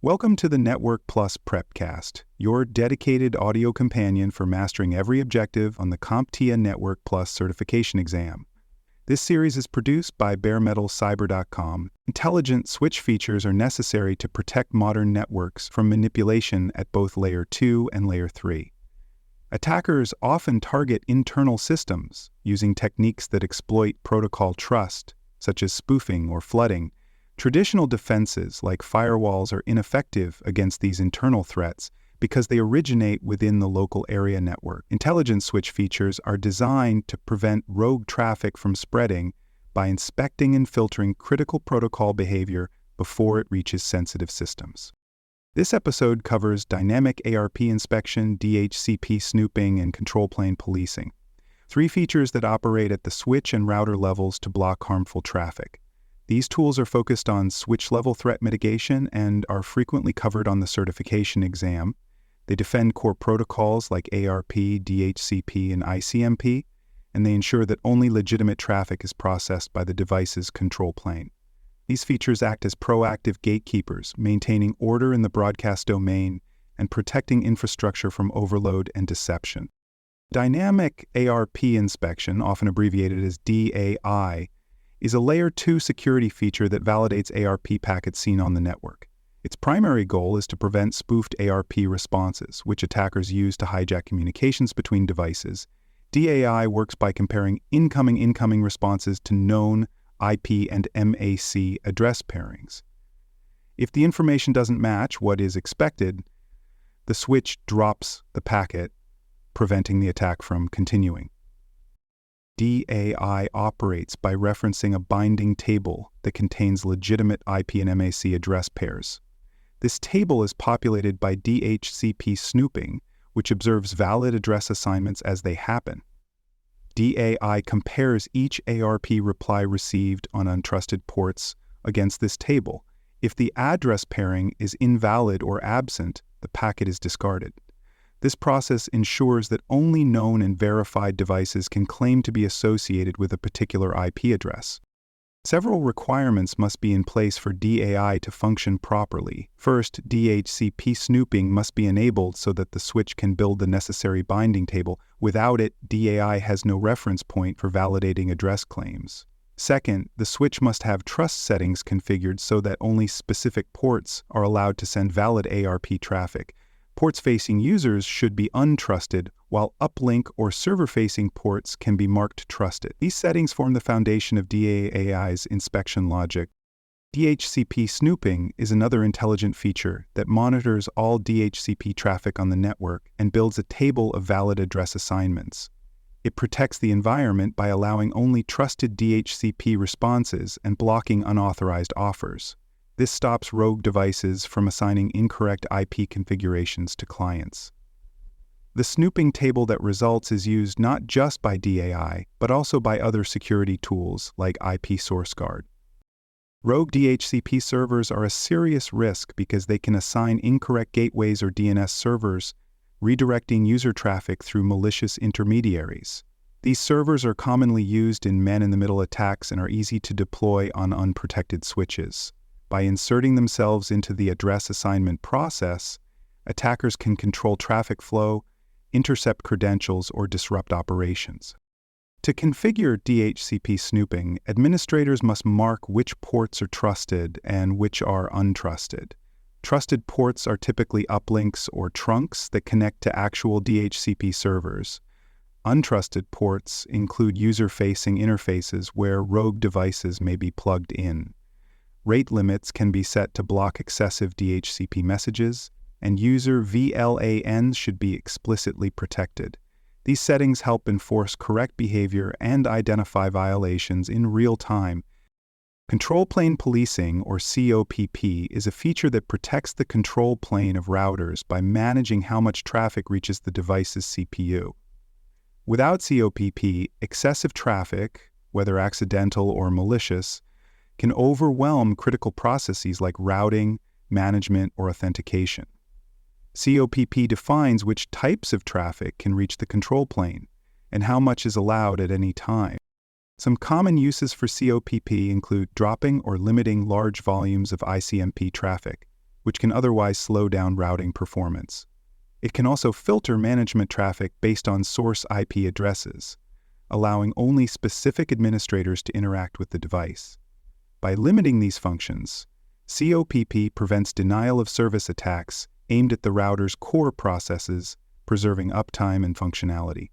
Welcome to the Network Plus Prepcast, your dedicated audio companion for mastering every objective on the CompTIA Network Plus certification exam. This series is produced by baremetalcyber.com. Intelligent switch features are necessary to protect modern networks from manipulation at both Layer 2 and Layer 3. Attackers often target internal systems using techniques that exploit protocol trust, such as spoofing or flooding. Traditional defenses like firewalls are ineffective against these internal threats because they originate within the local area network. Intelligent switch features are designed to prevent rogue traffic from spreading by inspecting and filtering critical protocol behavior before it reaches sensitive systems. This episode covers dynamic ARP inspection, DHCP snooping, and control plane policing, three features that operate at the switch and router levels to block harmful traffic. These tools are focused on switch-level threat mitigation and are frequently covered on the certification exam. They defend core protocols like ARP, DHCP, and ICMP, and they ensure that only legitimate traffic is processed by the device's control plane. These features act as proactive gatekeepers, maintaining order in the broadcast domain and protecting infrastructure from overload and deception. Dynamic ARP inspection, often abbreviated as DAI, is a Layer 2 security feature that validates ARP packets seen on the network. Its primary goal is to prevent spoofed ARP responses, which attackers use to hijack communications between devices. DAI works by comparing incoming responses to known IP and MAC address pairings. If the information doesn't match what is expected, the switch drops the packet, preventing the attack from continuing. DAI operates by referencing a binding table that contains legitimate IP and MAC address pairs. This table is populated by DHCP Snooping, which observes valid address assignments as they happen. DAI compares each ARP reply received on untrusted ports against this table. If the address pairing is invalid or absent, the packet is discarded. This process ensures that only known and verified devices can claim to be associated with a particular IP address. Several requirements must be in place for DAI to function properly. First, DHCP snooping must be enabled so that the switch can build the necessary binding table. Without it, DAI has no reference point for validating address claims. Second, the switch must have trust settings configured so that only specific ports are allowed to send valid ARP traffic. Ports-facing users should be untrusted, while uplink or server-facing ports can be marked trusted. These settings form the foundation of DAI's inspection logic. DHCP snooping is another intelligent feature that monitors all DHCP traffic on the network and builds a table of valid address assignments. It protects the environment by allowing only trusted DHCP responses and blocking unauthorized offers. This stops rogue devices from assigning incorrect IP configurations to clients. The snooping table that results is used not just by DAI, but also by other security tools like IP Source Guard. Rogue DHCP servers are a serious risk because they can assign incorrect gateways or DNS servers, redirecting user traffic through malicious intermediaries. These servers are commonly used in man-in-the-middle attacks and are easy to deploy on unprotected switches. By inserting themselves into the address assignment process, attackers can control traffic flow, intercept credentials, or disrupt operations. To configure DHCP snooping, administrators must mark which ports are trusted and which are untrusted. Trusted ports are typically uplinks or trunks that connect to actual DHCP servers. Untrusted ports include user-facing interfaces where rogue devices may be plugged in. Rate limits can be set to block excessive DHCP messages, and user VLANs should be explicitly protected. These settings help enforce correct behavior and identify violations in real time. Control plane policing, or CoPP, is a feature that protects the control plane of routers by managing how much traffic reaches the device's CPU. Without CoPP, excessive traffic, whether accidental or malicious, can overwhelm critical processes like routing, management, or authentication. CoPP defines which types of traffic can reach the control plane and how much is allowed at any time. Some common uses for CoPP include dropping or limiting large volumes of ICMP traffic, which can otherwise slow down routing performance. It can also filter management traffic based on source IP addresses, allowing only specific administrators to interact with the device. By limiting these functions, CoPP prevents denial of service attacks aimed at the router's core processes, preserving uptime and functionality.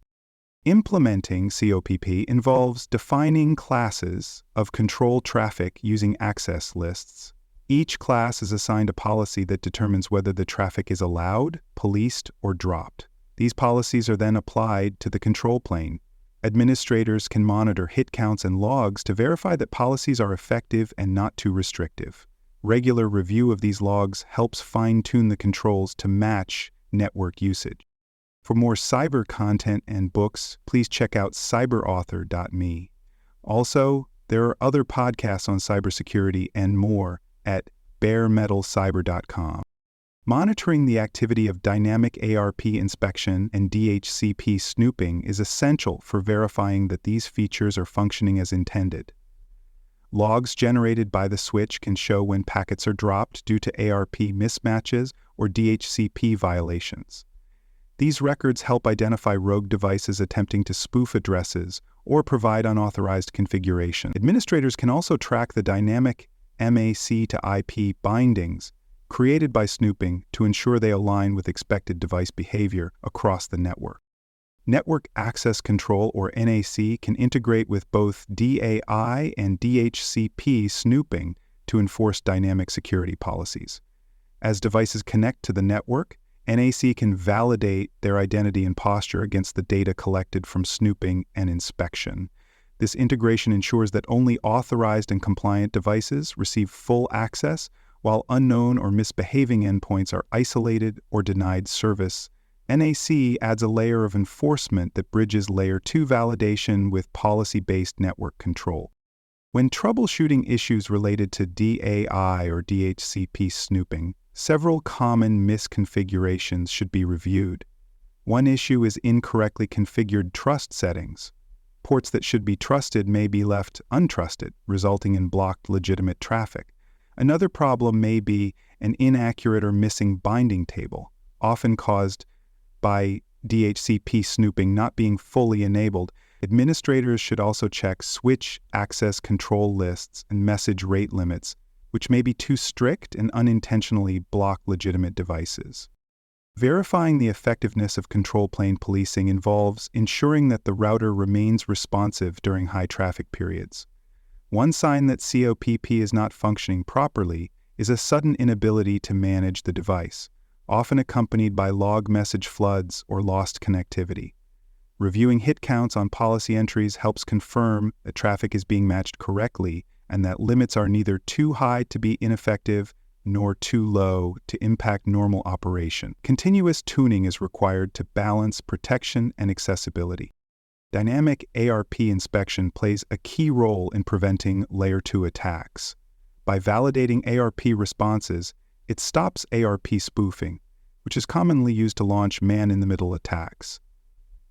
Implementing CoPP involves defining classes of control traffic using access lists. Each class is assigned a policy that determines whether the traffic is allowed, policed, or dropped. These policies are then applied to the control plane. Administrators can monitor hit counts and logs to verify that policies are effective and not too restrictive. Regular review of these logs helps fine-tune the controls to match network usage. For more cyber content and books, please check out cyberauthor.me. Also, there are other podcasts on cybersecurity and more at baremetalcyber.com. Monitoring the activity of dynamic ARP inspection and DHCP snooping is essential for verifying that these features are functioning as intended. Logs generated by the switch can show when packets are dropped due to ARP mismatches or DHCP violations. These records help identify rogue devices attempting to spoof addresses or provide unauthorized configuration. Administrators can also track the dynamic MAC to IP bindings created by snooping to ensure they align with expected device behavior across the network. Network Access Control, or NAC, can integrate with both DAI and DHCP snooping to enforce dynamic security policies. As devices connect to the network, NAC can validate their identity and posture against the data collected from snooping and inspection. This integration ensures that only authorized and compliant devices receive full access, while unknown or misbehaving endpoints are isolated or denied service. NAC adds a layer of enforcement that bridges Layer 2 validation with policy-based network control. When troubleshooting issues related to DAI or DHCP snooping, several common misconfigurations should be reviewed. One issue is incorrectly configured trust settings. Ports that should be trusted may be left untrusted, resulting in blocked legitimate traffic. Another problem may be an inaccurate or missing binding table, often caused by DHCP snooping not being fully enabled. Administrators should also check switch access control lists and message rate limits, which may be too strict and unintentionally block legitimate devices. Verifying the effectiveness of control plane policing involves ensuring that the router remains responsive during high traffic periods. One sign that CoPP is not functioning properly is a sudden inability to manage the device, often accompanied by log message floods or lost connectivity. Reviewing hit counts on policy entries helps confirm that traffic is being matched correctly and that limits are neither too high to be ineffective nor too low to impact normal operation. Continuous tuning is required to balance protection and accessibility. Dynamic ARP inspection plays a key role in preventing Layer 2 attacks. By validating ARP responses, it stops ARP spoofing, which is commonly used to launch man-in-the-middle attacks.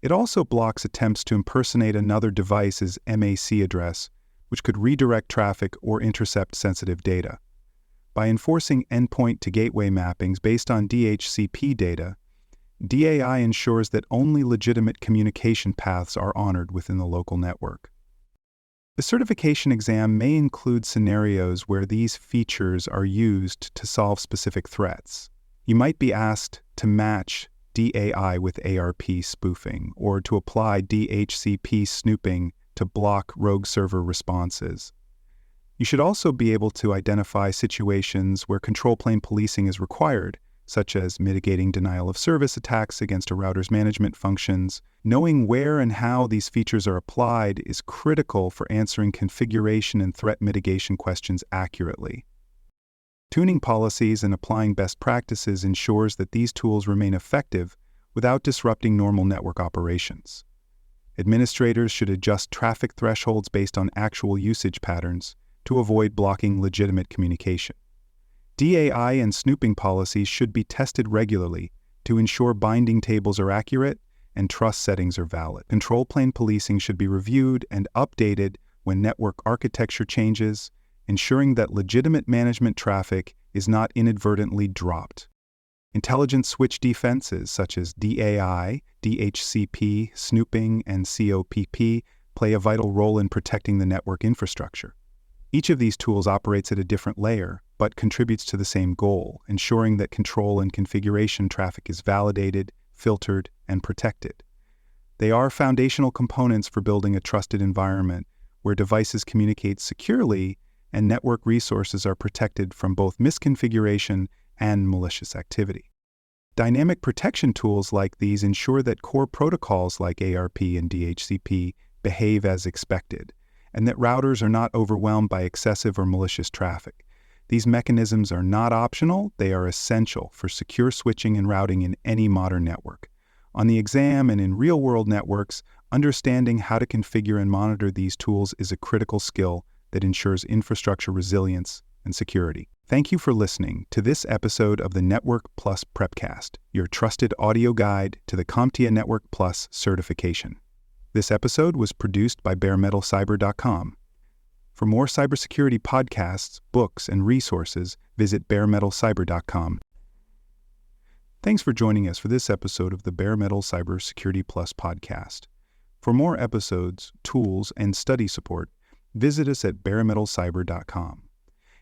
It also blocks attempts to impersonate another device's MAC address, which could redirect traffic or intercept sensitive data. By enforcing endpoint-to-gateway mappings based on DHCP data, DAI ensures that only legitimate communication paths are honored within the local network. The certification exam may include scenarios where these features are used to solve specific threats. You might be asked to match DAI with ARP spoofing, or to apply DHCP snooping to block rogue server responses. You should also be able to identify situations where control plane policing is required, such as mitigating denial of service attacks against a router's management functions. Knowing where and how these features are applied is critical for answering configuration and threat mitigation questions accurately. Tuning policies and applying best practices ensures that these tools remain effective without disrupting normal network operations. Administrators should adjust traffic thresholds based on actual usage patterns to avoid blocking legitimate communication. DAI and snooping policies should be tested regularly to ensure binding tables are accurate and trust settings are valid. Control plane policing should be reviewed and updated when network architecture changes, ensuring that legitimate management traffic is not inadvertently dropped. Intelligent switch defenses such as DAI, DHCP, Snooping, and CoPP play a vital role in protecting the network infrastructure. Each of these tools operates at a different layer, but contributes to the same goal, ensuring that control and configuration traffic is validated, filtered, and protected. They are foundational components for building a trusted environment where devices communicate securely and network resources are protected from both misconfiguration and malicious activity. Dynamic protection tools like these ensure that core protocols like ARP and DHCP behave as expected, and that routers are not overwhelmed by excessive or malicious traffic. These mechanisms are not optional, they are essential for secure switching and routing in any modern network. On the exam and in real-world networks, understanding how to configure and monitor these tools is a critical skill that ensures infrastructure resilience and security. Thank you for listening to this episode of the Network Plus Prepcast, your trusted audio guide to the CompTIA Network Plus certification. This episode was produced by baremetalcyber.com. For more cybersecurity podcasts, books, and resources, visit baremetalcyber.com. Thanks for joining us for this episode of the Bare Metal Cybersecurity Plus podcast. For more episodes, tools, and study support, visit us at baremetalcyber.com.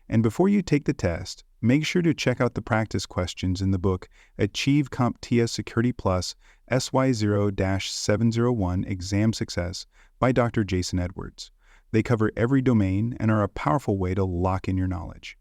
And before you take the test, make sure to check out the practice questions in the book Achieve CompTIA Security Plus SY0-701 Exam Success by Dr. Jason Edwards. They cover every domain and are a powerful way to lock in your knowledge.